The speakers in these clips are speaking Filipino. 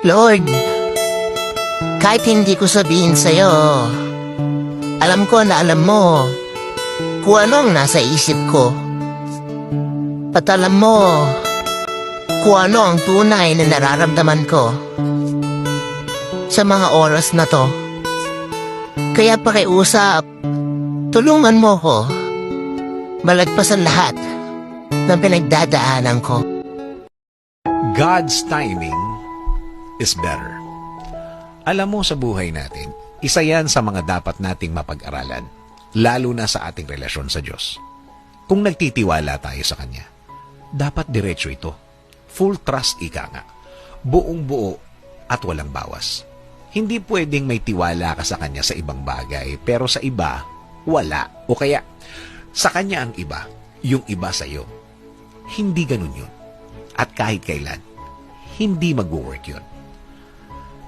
Lord, kahit hindi ko sabihin sa'yo, alam ko na alam mo kung ano ang nasa isip ko. At alam mo kung ano ang tunay na nararamdaman ko sa mga oras na to. Kaya pakiusap, tulungan mo ko malagpasan lahat ng pinagdadaanan ko. God's timing is better. Alam mo, sa buhay natin, isa yan sa mga dapat nating mapag-aralan, lalo na sa ating relasyon sa Diyos. Kung nagtitiwala tayo sa Kanya, dapat diretso ito. Full trust, ika nga. Buong buo at walang bawas. Hindi pwedeng may tiwala ka sa Kanya sa ibang bagay, pero sa iba, wala. O kaya, sa Kanya ang iba, yung iba sa iyo. Hindi ganun yun. At kahit kailan, hindi mag-work yun.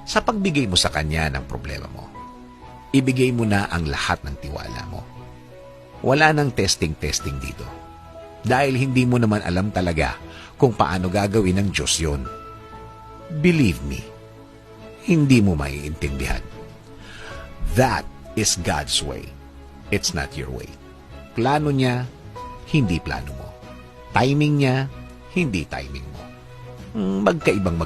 Sa pagbigay mo sa Kanya ng problema mo, ibigay mo na ang lahat ng tiwala mo. Wala nang testing-testing dito. Dahil hindi mo naman alam talaga kung paano gagawin ng Diyos yun. Believe me, hindi mo maiintindihan. That is God's way. It's not your way. Plano Niya, hindi plano mo. Timing Niya, hindi timing mo. Magkaibang